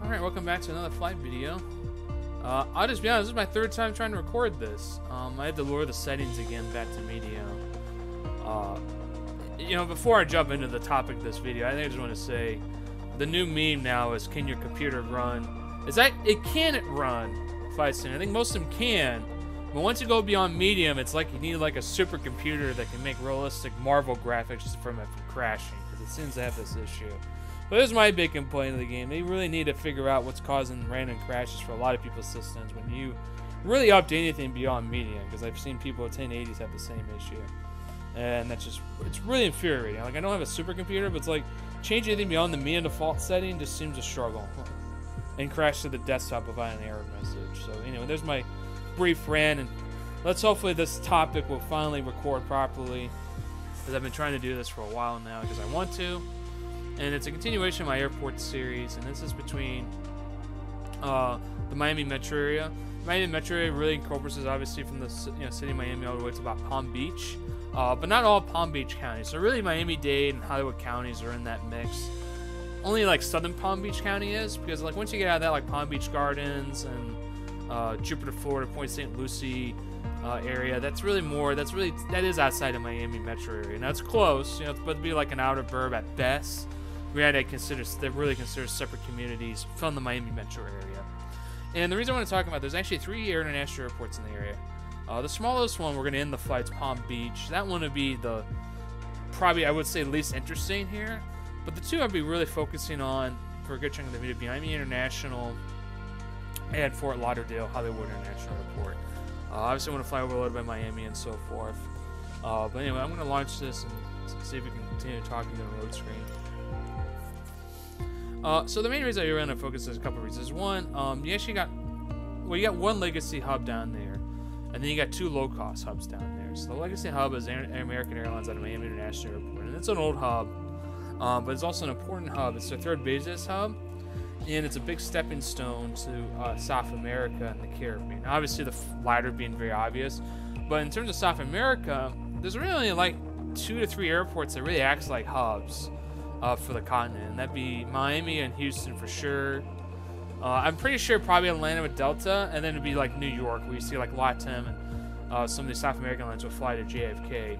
Alright, welcome back to another flight video. I'll just be honest, this is my third time trying to record this. I had to lower the settings again back to medium. You know, before I jump into the topic of this video, I think I just want to say the new meme now is, can your computer run? It can run flight sim. I think most of them can, but once you go beyond medium, it's like you need like a supercomputer that can make realistic Marvel graphics just from it from crashing, because it seems to have this issue. But this is my big complaint of the game. They really need to figure out what's causing random crashes for a lot of people's systems when you really update anything beyond medium, because I've seen people with 1080s have the same issue. And that's just, it's really infuriating. Like, I don't have a supercomputer, but it's like, change anything beyond the medium default setting just seems a struggle. And crash to the desktop without an error message. So anyway, there's my brief rant, and let's hopefully this topic will finally record properly, because I've been trying to do this for a while now because I want to. And it's a continuation of my airport series, and this is between the Miami metro area. The Miami metro area really encompasses, obviously, from the city of Miami all the way to about Palm Beach, but not all Palm Beach counties. So really, Miami-Dade and Hollywood counties are in that mix. Only like southern Palm Beach County is, because like once you get out of that, like Palm Beach Gardens and Jupiter, Florida, Point St. Lucie area, that is outside of Miami metro area. Now it's close, it's supposed to be like an outer burb at best. They really consider separate communities from the Miami metro area. And the reason I want to talk about, there's actually 3 international airports in the area. The smallest one, we're going to end the flight's Palm Beach. That one would be the, probably I would say, least interesting here. But the two I'd be really focusing on for a good chunk of the video would be Miami International and Fort Lauderdale Hollywood International Airport. Obviously I want to fly over a little bit of Miami and so forth. But anyway, I'm going to launch this and see if we can continue talking to the road screen. So the main reason I want to focus is a couple of reasons. One, you actually got one legacy hub down there, and then you got 2 low-cost hubs down there. So the legacy hub is American Airlines out of Miami International Airport, and it's an old hub, but it's also an important hub. It's their 3rd business hub, and it's a big stepping stone to South America and the Caribbean. Obviously, the latter being very obvious, but in terms of South America, there's really only like 2 to 3 airports that really act like hubs for the continent, and that'd be Miami and Houston for sure. I'm pretty sure probably Atlanta with Delta, and then it'd be like New York, where you see like LATAM and some of these South American lines will fly to JFK.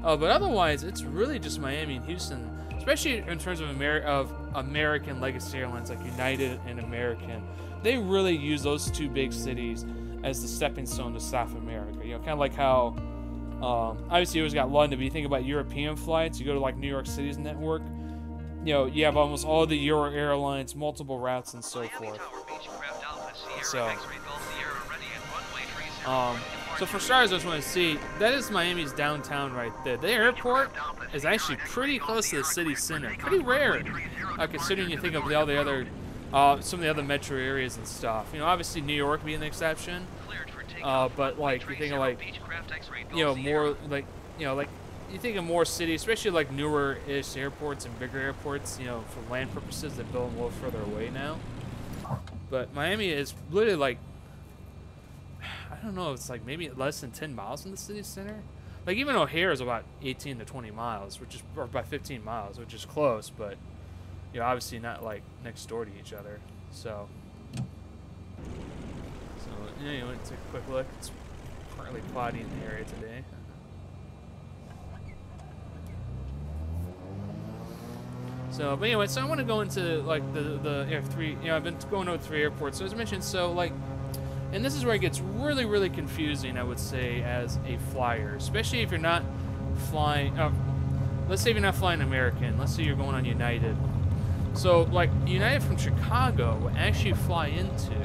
But otherwise, it's really just Miami and Houston, especially in terms of American legacy airlines like United and American. They really use those 2 big cities as the stepping stone to South America. Kind of like how obviously you always got London, but you think about European flights, you go to like New York City's network, you have almost all the Euro airlines, multiple routes, and so forth. So for starters, I just want to see, that is Miami's downtown right there. The airport is actually pretty close to the city center. Pretty rare, considering you think of all the other, some of the other metro areas and stuff. Obviously New York being the exception. But like you think of like, more like, like you think of more cities, especially like newer-ish airports and bigger airports, for land purposes that build a little further away now. But Miami is literally like, I don't know, it's like maybe less than 10 miles from the city center. Like even O'Hare is about 18 to 20 miles, or about 15 miles, which is close, but obviously not like next door to each other. So anyway, let's take a quick look. It's partly cloudy in the area today. So, but anyway, so I want to go into like the 3. I've been going over 3 airports. So as I mentioned, so like, and this is where it gets really, really confusing, I would say, as a flyer, especially if you're not flying. Let's say if you're not flying American. Let's say you're going on United. So like United from Chicago will actually fly into,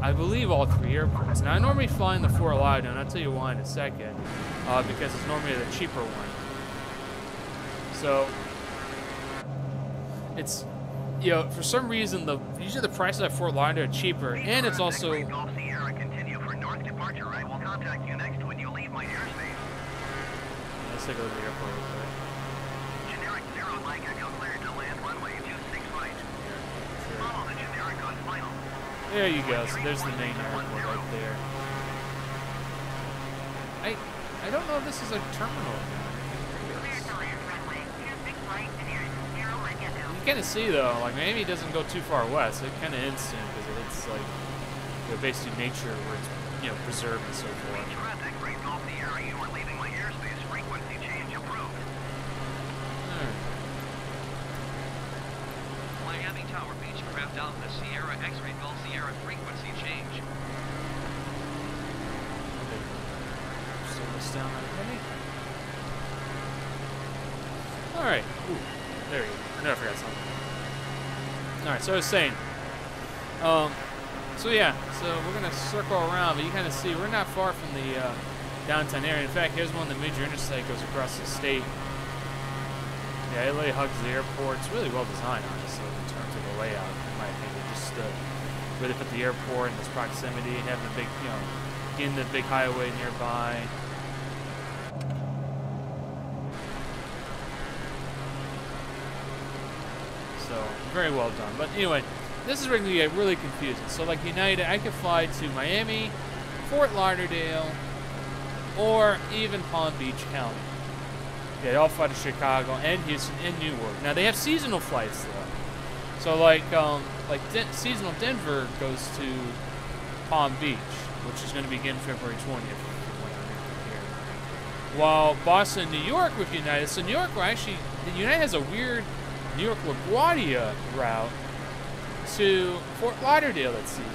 I believe, all 3 airports. Now, I normally fly in the Fort Lauderdale, and I'll tell you why in a second, because it's normally the cheaper one. So, it's, for some reason, usually the prices at Fort Lauderdale are cheaper, and it's also... Let's take a look at the airport real quick. Generic 0 Mike Echo cleared to land runway 26 right. Follow the generic on final. There you go. So there's the main airport right there. I don't know if this is a terminal. can kind of see though, like Miami doesn't go too far west. It kind of ends soon because it hits like basically nature where it's preserved and so forth. Traffic right off the area you are leaving my airspace. Frequency change approved. Miami Tower Beach, craft Alpha Sierra X-ray Golf Sierra frequency change. Okay. Slow this down already. All right. Ooh, there you go. No, I forgot something. All right. So I was saying. So yeah. So we're gonna circle around, but you kind of see we're not far from the downtown area. In fact, here's one of the major interstates goes across the state. Yeah, LA hugs the airport. It's really well designed, honestly, in terms of the layout, in my opinion. Just where they put the airport in its proximity, having the big, getting the big highway nearby. So, very well done. But anyway, this is where it can get really confusing. So, like United, I could fly to Miami, Fort Lauderdale, or even Palm Beach County. Yeah, they all fly to Chicago and Houston and Newark. Now they have seasonal flights though. So seasonal Denver goes to Palm Beach, which is going to begin February 20th. While Boston, New York with United. So New York, the United has a weird New York LaGuardia route to Fort Lauderdale that season.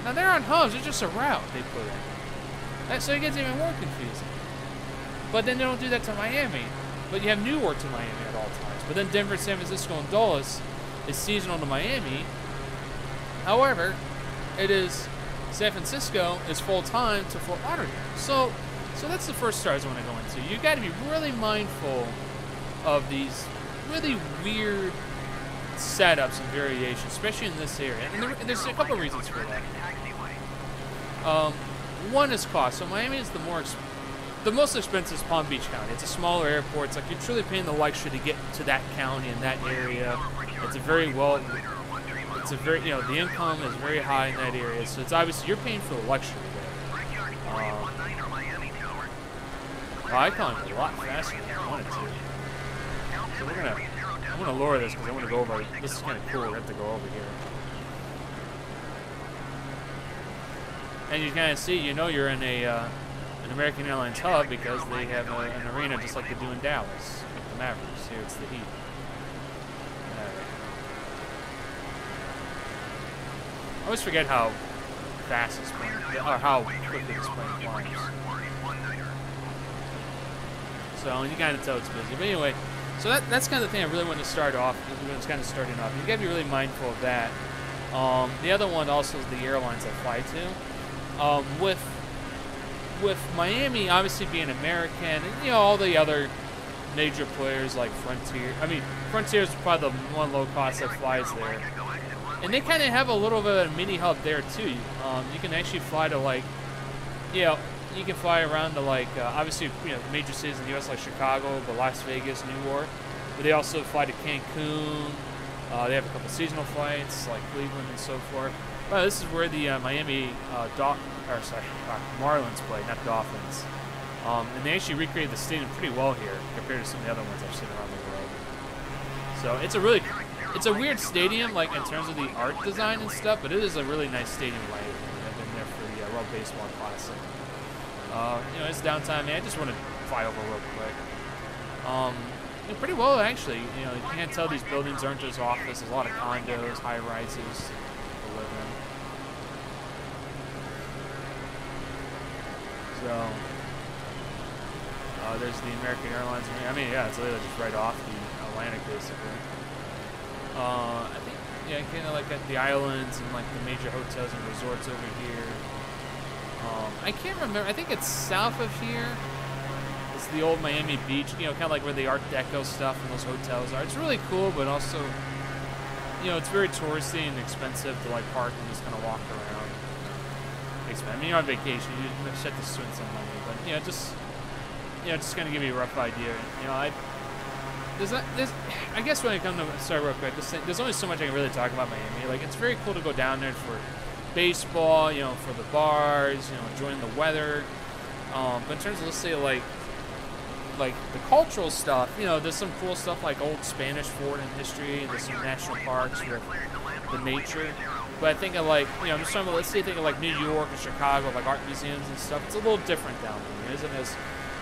Now they're on hubs. It's just a route they put in. So it gets even more confusing. But then they don't do that to Miami. But you have Newark to Miami at all times. But then Denver, San Francisco, and Dulles is seasonal to Miami. However, it is San Francisco is full-time to Fort Lauderdale. So that's the first stars I want to go into. You got to be really mindful of these really weird setups and variations, especially in this area. And there's a couple of reasons for that. One is cost. So Miami is the most expensive is Palm Beach County. It's a smaller airport. It's like you're truly paying the luxury to get to that county and that area. It's the income is very high in that area. So it's obviously, you're paying for the luxury there. I climbed a lot faster than I wanted to. So I'm gonna lower this because I want to go over. This is kind of cool. We have to go over here. And you kind of see, you're in an American Airlines hub because they have an arena just like they do in Dallas with the Mavericks. Here it's the Heat. I always forget how fast this plane, or how quickly this plane flies. So you kind of tell it's busy. But anyway, so that's kind of the thing I really want to start off. It's kind of starting off. You got to be really mindful of that. The other one also is the airlines I fly to. With Miami obviously being American, and all the other major players like Frontier. I mean, Frontier is probably the one low cost that flies there, and they kind of have a little bit of a mini hub there too. You can actually fly to you can fly around to obviously major cities in the U.S. like Chicago, but Las Vegas, Newark. But they also fly to Cancun. They have a couple seasonal flights like Cleveland and so forth. Well, this is where the Miami Marlins play, not Dolphins. And they actually recreated the stadium pretty well here compared to some of the other ones I've seen around the world. So it's a weird stadium, like in terms of the art design and stuff, but it is a really nice stadium. I've been there for the World Baseball Classic. It's downtime. I just want to fly over real quick. Pretty well actually. You can't tell these buildings aren't just office. There's a lot of condos, high rises. So, there's the American Airlines. I mean, yeah, it's literally just right off the Atlantic, basically. I think, kind of like at the islands and like the major hotels and resorts over here. I can't remember. I think it's south of here. It's the old Miami Beach, kind of like where the Art Deco stuff and those hotels are. It's really cool, but also, it's very touristy and expensive to park and just kind of walk around. I mean, you're on vacation, you just have to spend some money, but just kind of give you a rough idea. I guess when it comes to, sorry, real quick, there's only so much I can really talk about Miami. It's very cool to go down there for baseball, for the bars, enjoying the weather. But in terms of, let's say, like the cultural stuff, you know, there's some cool stuff like old Spanish fort and history, and there's some national parks with the nature. But I think of like, you know, I'm just talking about, let's say, think of like New York and Chicago, like art museums and stuff. It's a little different down there. It isn't as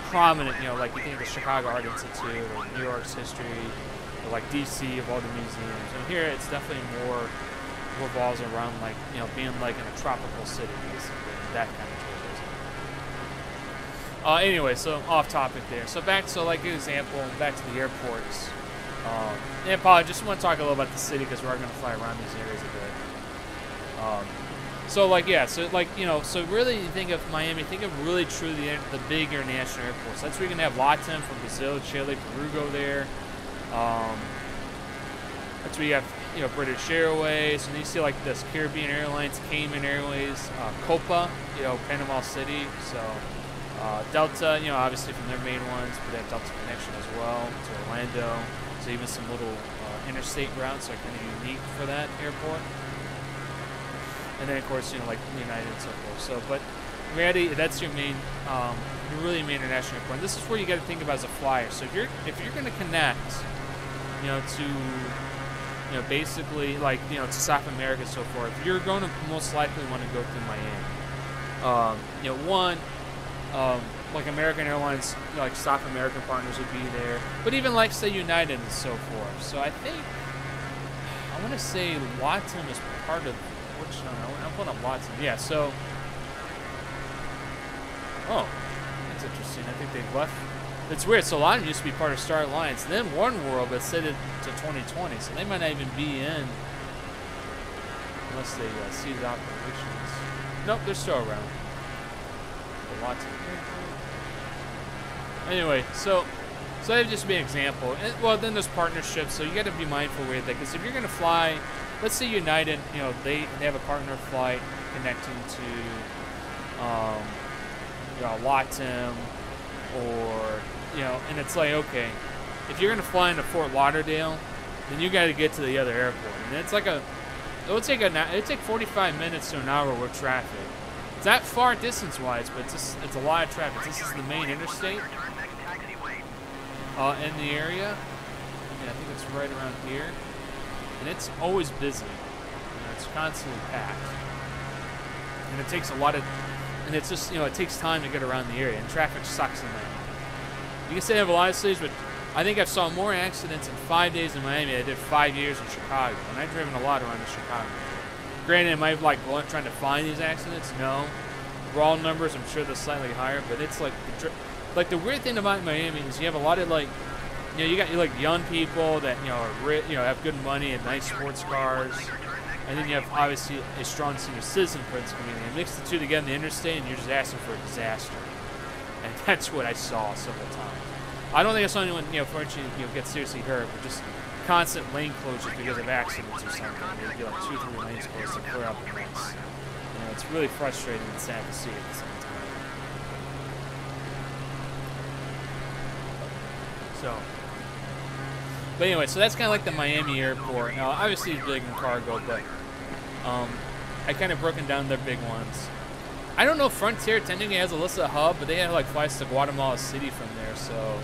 prominent, you know, like you think of the Chicago Art Institute or New York's history, or like DC of all the museums. And here it's definitely more revolves around like, you know, being like in a tropical city, basically, that kind of tourism. Anyway, so off topic there. So back to like an example, back to the airports. And Paul, I just want to talk a little about the city because we are going to fly around these areas a bit. So like, yeah, so like, you know, so really you think of Miami, think of really truly the big international airports. That's where you're going to have LATAM from Brazil, Chile, Peru go there. That's where you have, you know, British Airways, and then you see like this Caribbean Airlines, Cayman Airways, Copa, you know, Panama City. So Delta, you know, obviously from their main ones, but they have Delta connection as well to Orlando. So even some little interstate routes are kind of unique for that airport. And then of course, you know, like United and so forth. So, but in reality, that's your main, your really main international airport. And this is where you got to think about as a flyer. So if you're going to connect, you know, to, you know, basically like, you know, to South America and so forth, you're going to most likely want to go through Miami. You know, one, like American Airlines, you know, like South American partners would be there, but even like say United and so forth. So I think I want to say LATAM is part of. Which I'm pulling up LATAM. Yeah. So. Oh, that's interesting. I think they've left. It's weird. So LATAM used to be part of Star Alliance, and then One World, but set it to 2020. So they might not even be in unless they cease operations. Nope, they're still around. The LATAM. Anyway, so that would just be an example. And, well, then there's partnerships, so you got to be mindful with that, because if you're going to fly, let's say United, you know, they have a partner flight connecting to, you know, LATAM, or, you know, and it's like, okay, if you're going to fly into Fort Lauderdale, then you got to get to the other airport, and it's like it would take 45 minutes to an hour with traffic. It's not far distance-wise, but it's a lot of traffic. This is the main interstate in the area. Yeah, I think it's right around here, and it's always busy. You know, it's constantly packed, and it takes a lot of, and it's just, you know, it takes time to get around the area, and traffic sucks in there. You can say I have a lot of cities, but I think I've saw more accidents in 5 days in Miami than I did 5 years in Chicago, and I've driven a lot around in Chicago. Granted, am I like trying to find these accidents? No. Raw numbers, I'm sure they're slightly higher, but it's like the weird thing about Miami is you have a lot of like, you know, you got like young people that, you know, are have good money and nice sports cars, and then you have obviously a strong senior citizen presence community. And mix the two together in the interstate, and you're just asking for a disaster. And that's what I saw several times. I don't think I saw anyone, you know, fortunately, you know, get seriously hurt, but just constant lane closures because of accidents or something. There'd be like 2 or 3 lanes closed to clear out the mess. You know, it's really frustrating and sad to see at the same time. So, but anyway, so that's kind of like the Miami airport. Now, obviously it's big in cargo, but I kind of broken down their big ones. I don't know if Frontier technically has a Alyssa hub, but they have like flights to Guatemala City from there, so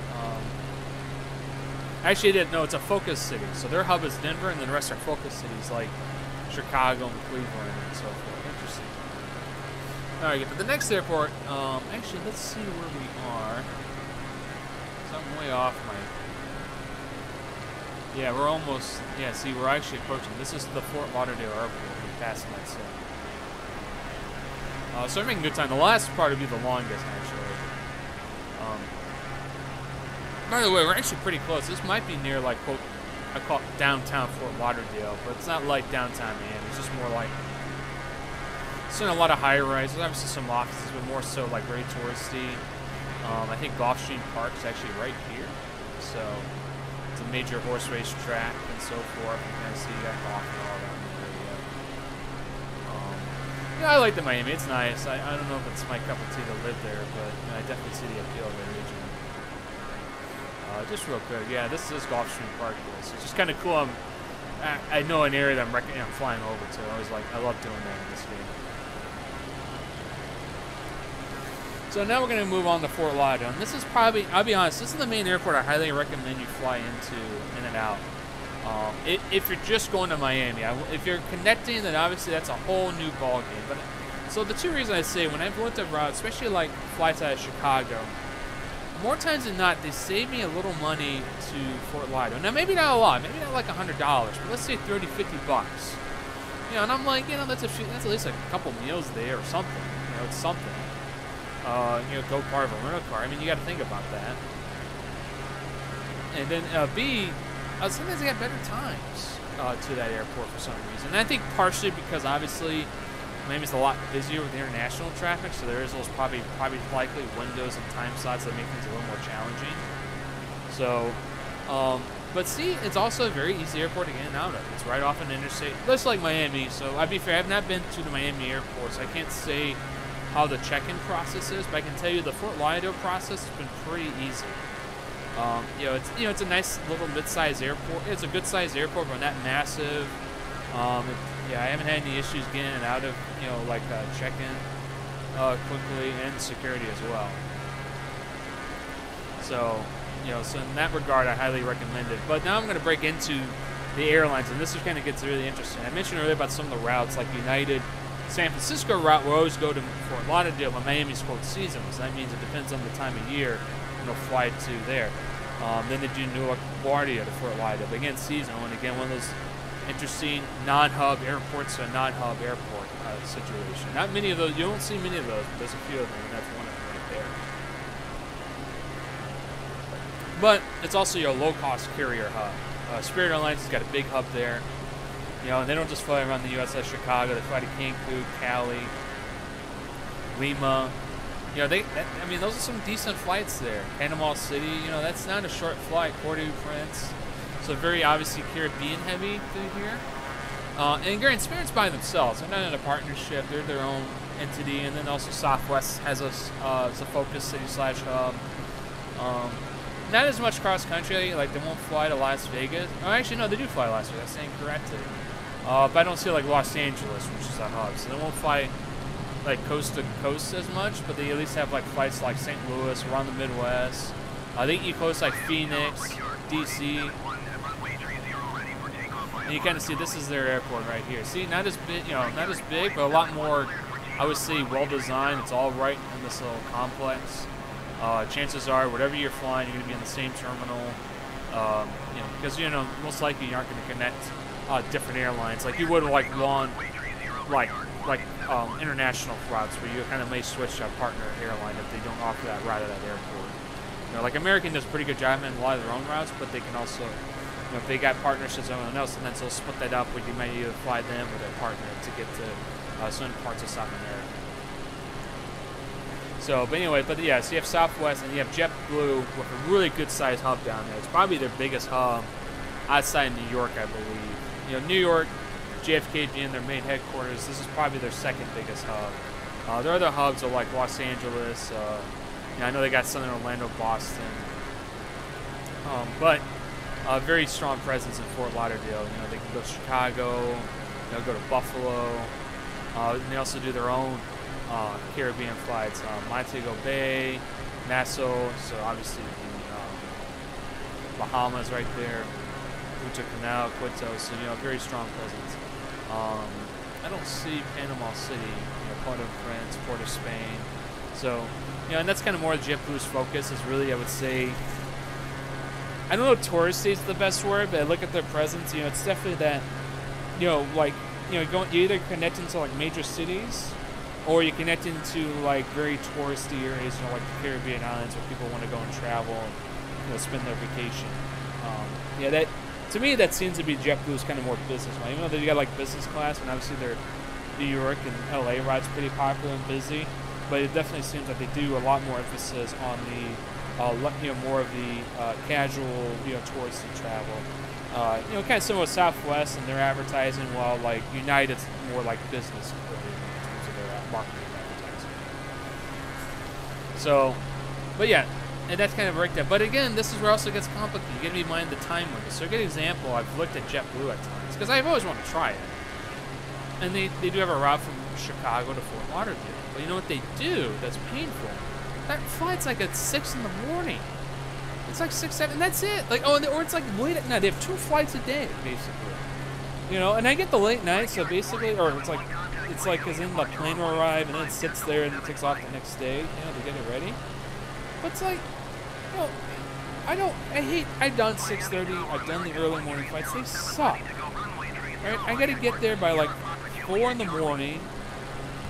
actually, I didn't know. It's a focus city. So their hub is Denver, and then the rest are focus cities like Chicago and Cleveland and so forth. Interesting. All right, but the next airport, actually, let's see where we are. So I'm way off my... Yeah, we're almost... Yeah, see, we're actually approaching. This is the Fort Lauderdale airport. We're passing that city. So we're making good time. The last part would be the longest, actually. By the way, we're actually pretty close. This might be near, like, quote, I call it downtown Fort Lauderdale, but it's not like downtown Miami. It's just more like, it's in a lot of high-rises. Obviously some offices, but more so, like, very touristy. I think Gulfstream Park is actually right here. So it's a major horse race track and so forth. You can see that golf and all around the area. Yeah, I like the Miami. It's nice. I don't know if it's my cup of tea to live there, but you know, I definitely see the appeal of the region. Just real quick, yeah, this is Gulfstream Park here, so it's just kind of cool. I know an area that I'm flying over to. I love doing that in this game. So now we're going to move on to Fort Lauderdale. And this is probably, I'll be honest, this is the main airport I highly recommend you fly into in and out. If you're just going to Miami. If you're connecting, then obviously that's a whole new ball game. But so the two reasons I say, when I've looked at routes, especially like flights out of Chicago, more times than not, they save me a little money to Fort Lauderdale. Now, maybe not a lot, maybe not like $100, but let's say 30, 50 bucks. You know, and I'm like, you know, that's at least a couple meals there or something. You know, it's something. You know, go car or rental car. I mean, you got to think about that. And then B, sometimes they got better times to that airport for some reason. And I think partially because obviously Miami's a lot busier with international traffic, so there is those probably likely windows and time slots that make things a little more challenging. So, but see, it's also a very easy airport to get in and out of. It's right off an interstate, just like Miami. So I'd be fair, I've not been to the Miami airport, so I can't say how the check-in process is, but I can tell you the Fort Lauderdale process has been pretty easy. It's a nice little mid-sized airport. It's a good-sized airport, but not massive. I haven't had any issues getting in and out of, check-in quickly, and security as well. So, so in that regard, I highly recommend it. But now I'm going to break into the airlines, and this is kind of gets really interesting. I mentioned earlier about some of the routes, like United San Francisco route will always go to Fort Lauderdale, but Miami's quote seasonal, so that means it depends on the time of year and they'll fly to there. Then they do Newark, LaGuardia to Fort Lauderdale, but again seasonal, and again one of those interesting non-hub airports to a non-hub airport situation. Not many of those, you don't see many of those, but there's a few of them, and that's one of them right there. But it's also your low-cost carrier hub. Spirit Airlines has got a big hub there. And they don't just fly around the U.S. like Chicago. They fly to Cancun, Cali, Lima. Those are some decent flights there. Panama City, that's not a short flight. Port-au-Prince. So very obviously Caribbean heavy through here. And Grand Spirit's by themselves. They're not in a partnership. They're their own entity. And then also Southwest has as a focus city / hub. Not as much cross country. Like they won't fly to Las Vegas. Oh, actually, no, they do fly to Las Vegas. I'm saying correctly. But I don't see like Los Angeles, which is a hub. So they won't fly like coast to coast as much, but they at least have like flights like St. Louis, around the Midwest. They eat close like Phoenix, DC. And you kind of see this is their airport right here. See, not as big, not as big, but a lot more, I would say, well designed. It's all right in this little complex. Chances are, whatever you're flying, you're going to be in the same terminal. Because most likely you aren't going to connect different airlines like you would like one international routes where you kind of may switch to a partner airline if they don't offer that route at that airport. Like American does a pretty good job in a lot of their own routes, but they can also, if they got partnerships with someone else, sometimes they'll split that up where you might either fly them or their partner to get to certain parts of South America. So, but anyway, so you have Southwest and you have JetBlue with a really good sized hub down there. It's probably their biggest hub outside New York, I believe. New York, JFK being their main headquarters, this is probably their second biggest hub. Their other hubs are like Los Angeles. I know they got some in Orlando, Boston. But a very strong presence in Fort Lauderdale. They can go to Chicago, go to Buffalo. And they also do their own Caribbean flights, Montego Bay, Nassau, so obviously the Bahamas right there, Punta Canal, Quito, so very strong presence. I don't see Panama City, Port-au-Prince, Port of Spain, so and that's kind of more JetBlue's focus is really, I would say, I don't know if touristy is the best word, but I look at their presence, it's definitely that, you're either connecting to like major cities, or you connect into like very touristy areas, like the Caribbean islands where people want to go and travel and spend their vacation. That to me that seems to be JetBlue's kind of more business one. Even though they got like business class, and obviously their New York and LA ride's pretty popular and busy, but it definitely seems like they do a lot more emphasis on the more of the casual touristy travel. Kind of similar with Southwest and their advertising, while like United's more like business marketing advertising. So, but yeah, and that's kind of a breakdown. But again, this is where also gets complicated. You got to be mind the time window. So a good example, I've looked at JetBlue at times because I've always wanted to try it. And they do have a route from Chicago to Fort Lauderdale. But you know what they do that's painful that flight's like at 6 in the morning. It's like 6, 7, and that's it. Like, oh, or it's like late at night. They have 2 flights a day, basically. You know, and I get the late night, so basically, or it's like, because then the plane will arrive, and then it sits there, and it takes off the next day, you know, to get it ready. But it's like, you know, I've done 6:30, I've done the early morning flights, they suck. Right? I gotta get there by like 4 in the morning.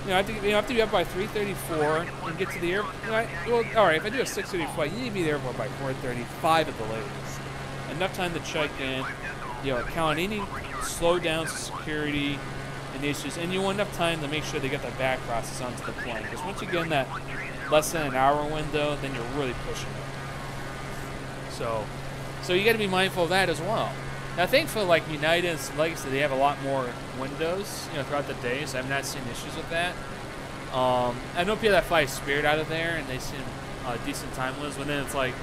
You know, I have to be up by 3:34 and get to the airport. You know, well, all right, if I do a 6:30 flight, you need to be there by 4:35 at the latest. Enough time to check in, you know, account any slowdowns, security, and issues, and you want enough time to make sure they get that back process onto the plane. Because once you get in that less than an hour window, then you're really pushing it. So you got to be mindful of that as well. Now, thankfully, like United and Legacy, they have a lot more windows, you know, throughout the day, so I've not seen issues with that. I know people that fly Spirit out of there, and they seem decent time limits, but then it's like,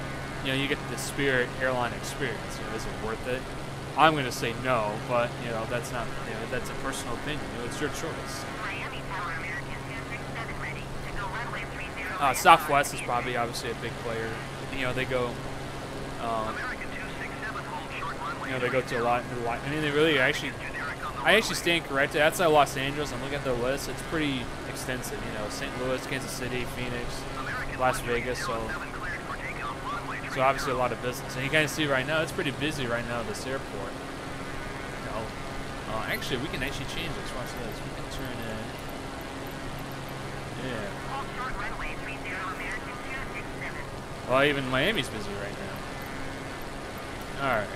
you know, you get the Spirit airline experience. You know, is it worth it? I'm going to say no, but, you know, that's not, you know, that's a personal opinion. You know, it's your choice. Southwest is probably obviously a big player. You know, they go, you know, they go to a lot. I mean, they really I actually stand corrected. Outside Los Angeles, I'm looking at their list. It's pretty extensive. You know, St. Louis, Kansas City, Phoenix, Las Vegas. So obviously a lot of business. And you kind of see right now, it's pretty busy right now at this airport. You know, actually, we can actually change this. Watch this. We can turn in. Yeah. Well, even Miami's busy right now. All right.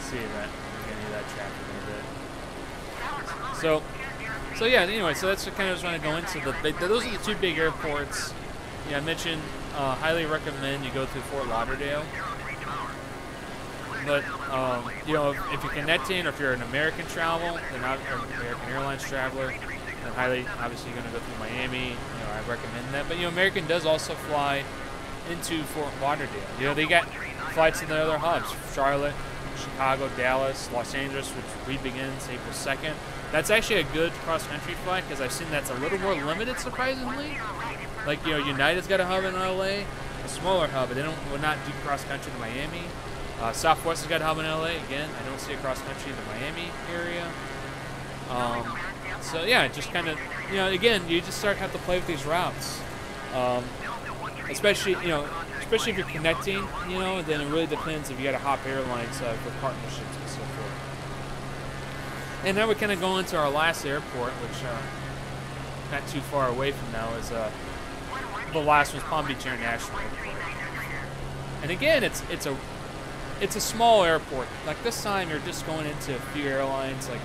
See that any of that traffic in a bit. So yeah. Anyway, so that's kind of just want to go into those are the 2 big airports. Yeah, I mentioned. Highly recommend you go to Fort Lauderdale. But you know, if you're connecting, or if you're an American travel, then or American Airlines traveler, then highly, obviously, you're going to go through Miami. You know, I recommend that. But you know, American does also fly into Fort Lauderdale. You know, they got flights in the other hubs: Charlotte, Chicago, Dallas, Los Angeles, which begins April 2nd. That's actually a good cross-country flight because I've seen that's a little more limited, surprisingly. Like, you know, United's got a hub in LA, a smaller hub, but they will not do cross-country to Miami. Southwest has got a hub in LA. Again, I don't see a cross-country in the Miami area. So yeah, just kind of, you know, again, you just have to play with these routes. Especially, you know, especially if you're connecting, you know, then it really depends if you got to hop airlines for partnerships and so forth. And now we kind of go into our last airport, which not too far away from now is the last one's Palm Beach International Airport. And again, it's a small airport. Like this time, you're just going into a few airlines. Like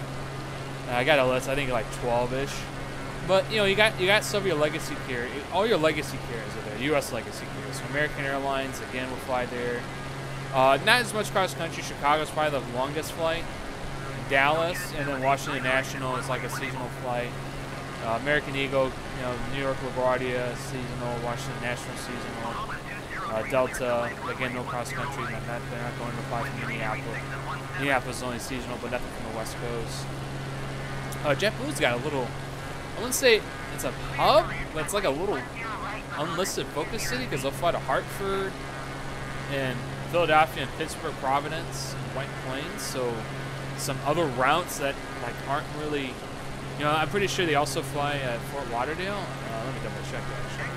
I got a list, I think like 12-ish. But you know, you got some of your legacy carriers. All your legacy carriers are there. U.S. legacy carriers. So American Airlines again will fly there. Not as much cross country. Chicago's probably the longest flight. Dallas, and then Washington National is like a seasonal flight. American Eagle, you know, New York LaGuardia seasonal. Washington National seasonal. Delta, again, no cross country. They're not going to fly from Minneapolis. Minneapolis is only seasonal, but nothing from the West Coast. JetBlue's got a little. I wouldn't say it's a hub, but it's like a little unlisted focus city because they'll fly to Hartford and Philadelphia and Pittsburgh, Providence, and White Plains. So some other routes that like aren't really, you know, I'm pretty sure they also fly at Fort Lauderdale. Let me double check that. Actually.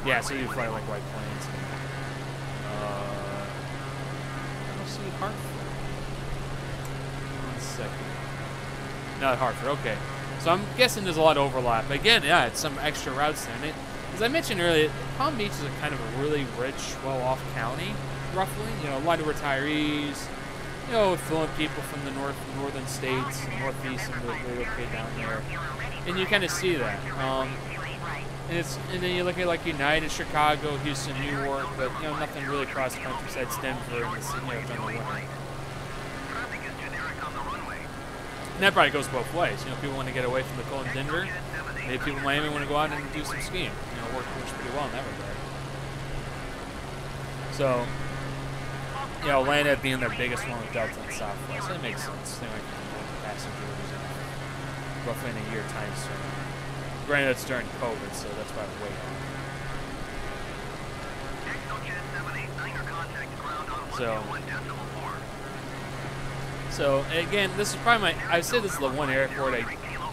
Yeah, so you fly like White Plains. I don't see Hartford. 1 second. Not Hartford. Okay. So I'm guessing there's a lot of overlap. Again, yeah, it's some extra routes there. And as I mentioned earlier, Palm Beach is a kind of a really rich, well-off county, roughly. You know, a lot of retayees, you know, affluent people from the northern states, northeast, and relocate down there. And you kind of see that. And then you look at like United, Chicago, Houston, New York, but you know, nothing really cross country besides Denver and during the winter. And that probably goes both ways. You know, people want to get away from the cold in Denver. Maybe people in Miami want to go out and do some skiing. You know, works pretty well in that regard. So, you know, Atlanta being their biggest one with Delta and Southwest, that makes sense. They might be passengers. roughly in a year time soon. Granted, it's during COVID, so that's why I'm waiting. So again, this is probably my. I say this is the one airport I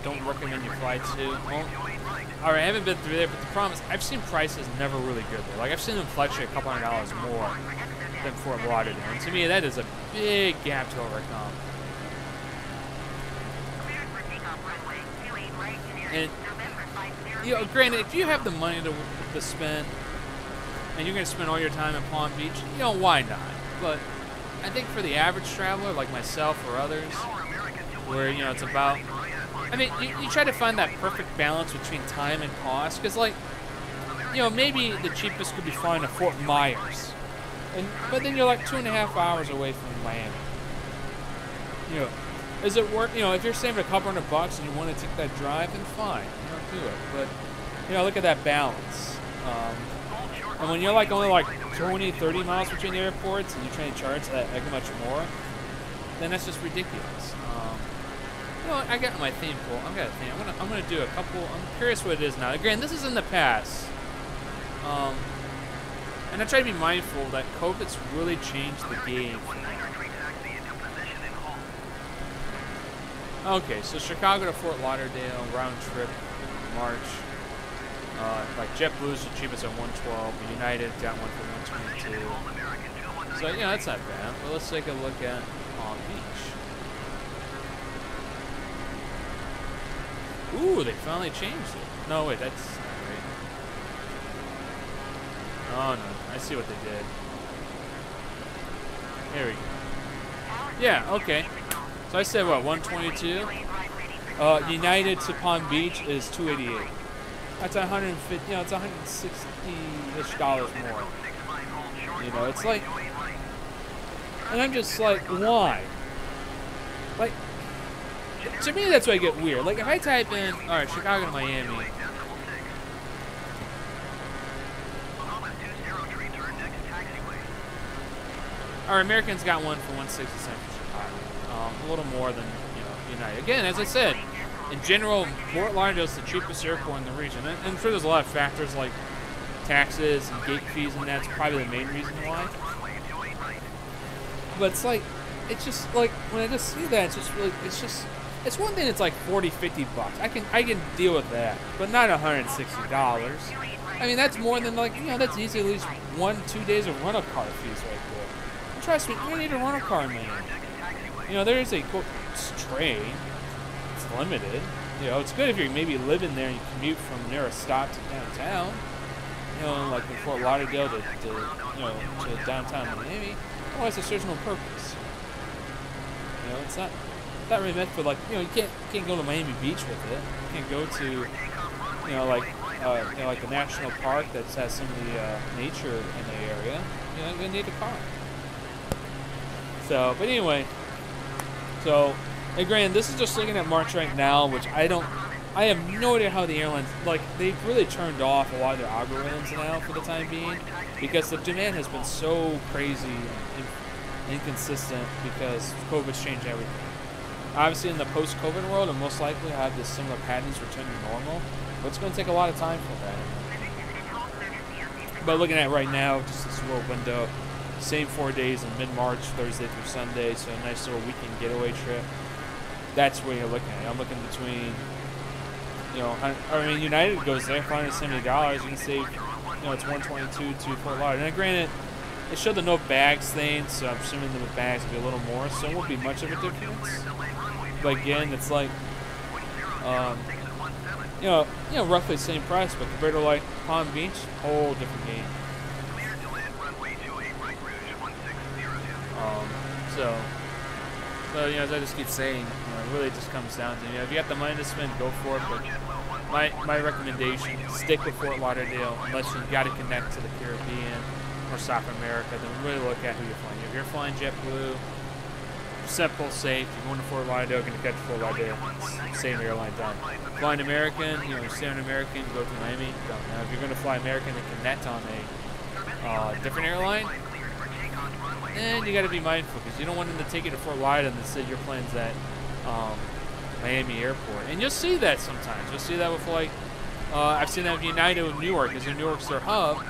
don't recommend you fly to. Well, all right, I haven't been through there, but the problem is I've seen prices never really good there. Like I've seen them fluctuate a couple $100 more than Fort Lauderdale, and to me that is a big gap to overcome. And you know, granted, if you have the money to spend, and you're going to spend all your time in Palm Beach, you know, why not? But I think for the average traveler like myself or others, where, you know, it's about, I mean, you try to find that perfect balance between time and cost, because, like, you know, maybe the cheapest could be flying to Fort Myers, but then you're like 2.5 hours away from Miami. You know, is it worth, you know, if you're saving a couple $100 and you want to take that drive, then fine, you know, do it. But, you know, look at that balance. And when you're like only like 20, 30 miles between the airports and you're trying to charge that much more, then that's just ridiculous. You know, I got my theme pool. I've got a theme. I'm gonna do a couple. I'm curious what it is now. Again, this is in the past. And I try to be mindful that COVID's really changed the game for me. Okay, so Chicago to Fort Lauderdale round trip March. Like JetBlue's the cheapest at $112, and United got one for $122. So yeah, that's not bad. But let's take a look at Palm Beach. Ooh, they finally changed it. No, wait, that's not right. Oh no, I see what they did. Here we go. Yeah, okay. So I said what, 122? United to Palm Beach is 288. That's 150, you know, it's 160-ish dollars more. You know, it's like, and I'm just like, why? Like, to me, that's why I get weird. Like, if I type in, all right, Chicago to Miami. Our Americans got one for 160 cents for Chicago. A little more than, you know, United. Again, as I said, in general, Fort Lauderdale is the cheapest airport in the region. And I'm sure there's a lot of factors like taxes and gate fees, and that's probably the main reason why. But it's like, it's just like, when I just see that, it's just really, it's one thing that's like 40, 50 bucks. I can deal with that, but not $160. I mean, that's more than, like, you know, that's easily at least 1-2 days of rental car fees right there. And trust me, you need a rental car, man. You know, there is a, quote, train. Limited. You know, it's good if you're maybe living there and you commute from near a stop to downtown. You know, like from Fort Lauderdale to you know, to downtown Miami. Otherwise, it serves no purpose. You know, it's not really meant for, like, you know, you can't go to Miami Beach with it. You can't go to, you know, like a national park that has some of the nature in the area. You know, you're gonna need a car. So, but anyway, so. And granted, this is just looking at March right now, which I have no idea how the airlines, like, they've really turned off a lot of their algorithms now for the time being, because the demand has been so crazy and inconsistent because COVID's changed everything. Obviously, in the post-COVID world, and most likely have this similar patterns return to normal, but it's going to take a lot of time for that. But looking at it right now, just this little window, same 4 days in mid-March, Thursday through Sunday, so a nice little weekend getaway trip. That's where you're looking at. I'm looking between, you know, I mean, United goes there, $570. You can save, you know, it's 122 to Fort Lauderdale. And granted, it showed the no bags thing, so I'm assuming the bags will be a little more, so it won't be much of a difference. But again, it's like, you know, roughly the same price, but compared to like Palm Beach, whole different game. So, you know, as I just keep saying, you know, it really just comes down to, you know, if you got the money to spend, go for it. But my recommendation, stick with Fort Lauderdale unless you've got to connect to the Caribbean or South America. Then really look at who you're flying. If you're flying JetBlue, simple, safe. You're going to Fort Lauderdale, you're going to catch Fort Lauderdale. Same airline done. Flying American, you know, you're staying American, go to Miami. Don't. Now, if you're going to fly American and connect on a different airline, and you got to be mindful because you don't want them to take you to Fort Lauderdale and then say your plan's at Miami Airport. And you'll see that sometimes. You'll see that with like, I've seen that with United with Newark, because Newark's their hub.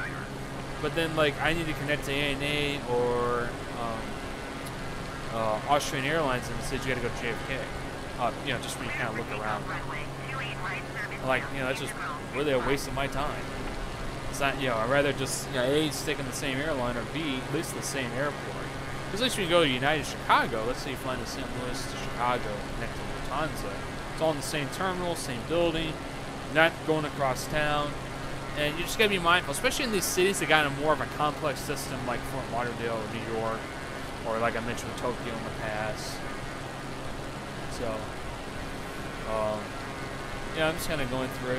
But then like I need to connect to ANA or Austrian Airlines, and it says you got to go to JFK. You know, just when you kind of look around. Like, you know, that's just really a waste of my time. It's not, you know, I'd rather just, you know, A, stick in the same airline, or B, at least the same airport. Because at least when you go to United Chicago, let's say you fly to St. Louis to Chicago, connect to Lufthansa. It's all in the same terminal, same building, not going across town. And you just got to be mindful, especially in these cities that got a more of a complex system like Fort Lauderdale or New York, or like I mentioned with Tokyo in the past. So, yeah, I'm just kind of going through a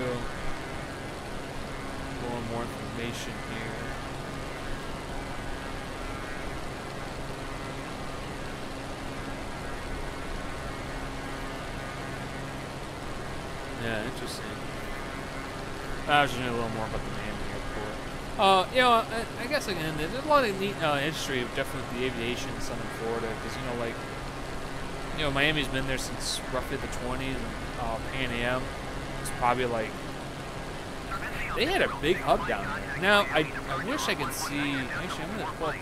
little more information here. Yeah, interesting. I was just doing a little more about the Miami Airport. You know, I guess again, there's a lot of neat history, definitely with the aviation in Southern Florida, because, you know, like, you know, Miami's been there since roughly the 20s, and Pan Am was probably like, they had a big hub down there. Now, I wish I could see, actually, I'm going to pull, I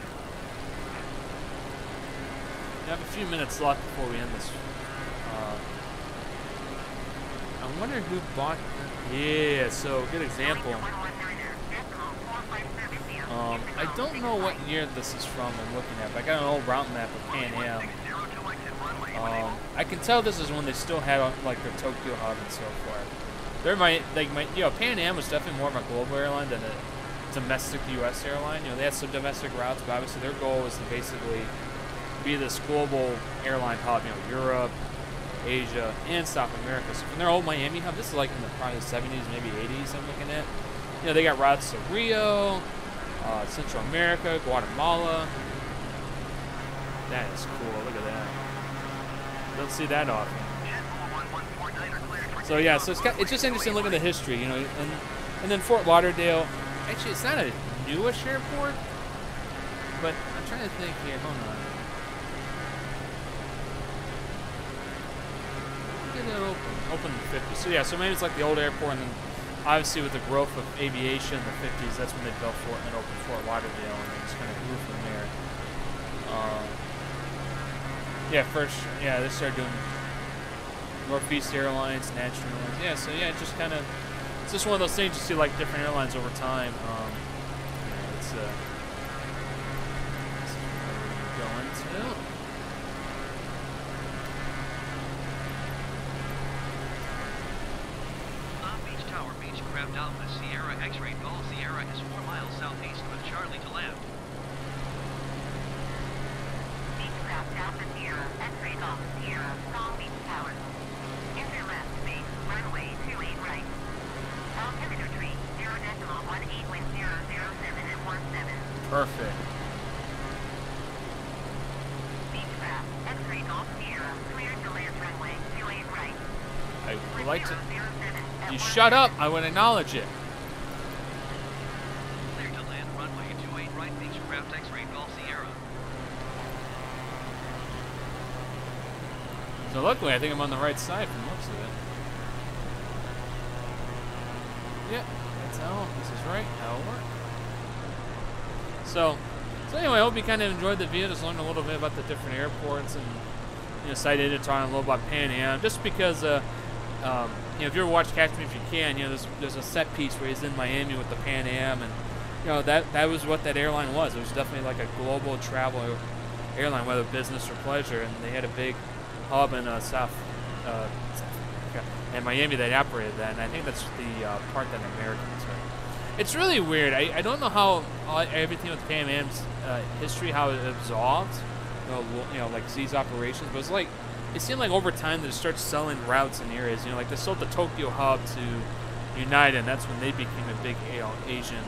have a few minutes left before we end this. I wonder who bought, yeah, so good example. I don't know what year this is from I'm looking at, but I got an old route map of Pan Am. I can tell this is when they still had like their Tokyo hub and so forth. There might, you know, Pan Am was definitely more of a global airline than a domestic U.S. airline. You know, they had some domestic routes, but obviously their goal was to basically be this global airline hub. You know, Europe, Asia, and South America. So from their old Miami hub, this is like in the probably the 70s, maybe 80s. I'm looking at. You know, they got routes to Rio, Central America, Guatemala. That is cool. Look at that. Don't see that often. So yeah, so it's just interesting looking at the history, you know, and then Fort Lauderdale. Actually, it's not a newish airport, but I'm trying to think here. Hold on. Get it open in the 50s. So yeah, so maybe it's like the old airport, and then obviously with the growth of aviation in the 50s, that's when they built and opened Fort Lauderdale, and they just kind of grew from there. Yeah, first, yeah, they started doing Northeast Airlines, National Airlines. Yeah, so yeah, just kind of, it's just one of those things you see like different airlines over time. You know, it's where we're going to. Long Beach Tower, Beechcraft Alpha, Sierra X-Ray Golf, Sierra is 4 miles southeast of Charlie to land. Beechcraft Alpha Sierra, X-Ray Golf, Sierra, Long Beach Tower. Enter left base, runway 28 right. Altimeter tree, 0.18 wind 007 and 17. Perfect. Beechcraft, X-Ray Golf Sierra, cleared to land runway 28 right. I would like to. You shut up. I would acknowledge it. Clear to land runway 28 right, Beechcraft X-Ray Golf Sierra. So luckily, I think I'm on the right side from the looks of it. Yep, that's how. This is right. That'll work. So anyway, I hope you kind of enjoyed the video. Just learned a little bit about the different airports, and you know, decided to talk a little about Pan Am, just because. You know, if you ever watch Catch Me If You Can, you know, there's a set piece where he's in Miami with the Pan Am, and you know that was what that airline was. It was definitely like a global travel airline, whether business or pleasure, and they had a big hub in South and Miami that operated that, and I think that's the part that Americans are. It's really weird. I don't know how everything with Pan Am's history, how it evolved, you know, like these operations, but it's like. It seemed like over time they started selling routes in areas. You know, like they sold the Tokyo hub to United, and that's when they became a big Asian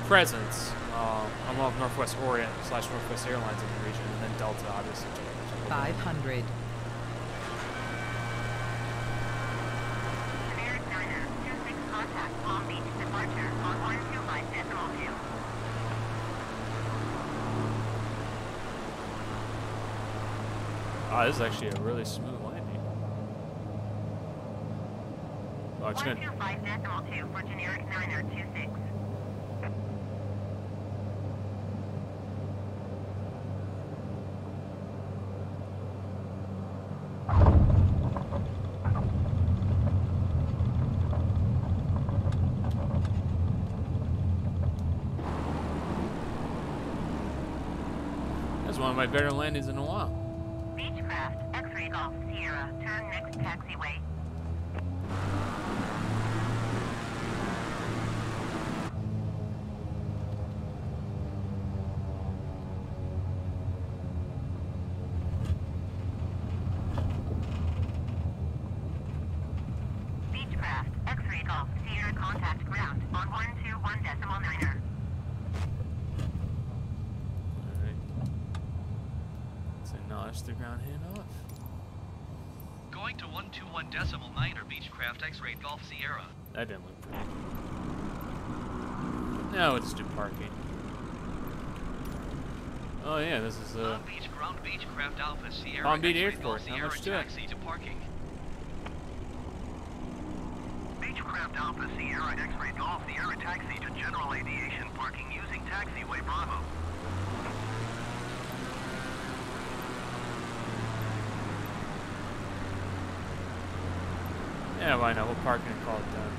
presence along with Northwest Orient / Northwest Airlines in the region, and then Delta, obviously. 500. American Diner, 26 contact Palm Beach departure on 125.2. Oh, this is actually a really smooth landing. it's good. 125.2 for generic 926. That's one of my better landings in a while. Beechcraft, X-ray Golf Sierra, turn next taxiway. Beechcraft, X-ray Golf Sierra, contact ground on 121.9er. Alright. So acknowledge the ground handoff. Going to 121.9er Beechcraft X-ray Golf Sierra. That didn't look pretty. Now let's do parking. Oh yeah, this is Palm Beach Ground Beechcraft Alpha Sierra Palm Beach X-ray Airport. Golf How Sierra much to it? taxi to parking. Beechcraft Alpha Sierra X-ray Golf Sierra taxi to general aviation parking using taxiway Bravo. yeah, why not? We'll park and call it done.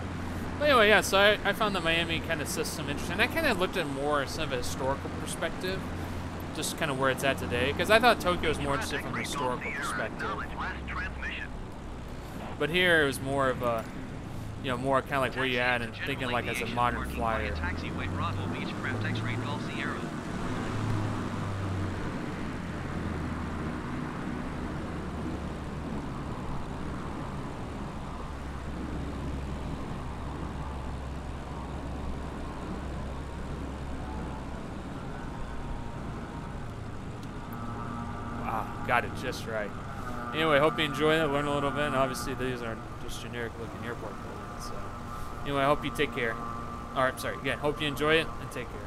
But anyway, yeah. So I found that Miami kind of system interesting. I kind of looked at more as some of a historical perspective, just kind of where it's at today, because I thought Tokyo was more interesting from a historical perspective. But here it was more of a, you know, more kind of like where you at and thinking like as a modern flyer. Taxiway Bravo Beechcraft X-ray Golf Sierra. Wow, got it just right. Anyway, hope you enjoyed it, learned a little bit. And obviously, these are just generic looking airport buildings. So, anyway, I hope you take care. All right, sorry. Again, hope you enjoy it and take care.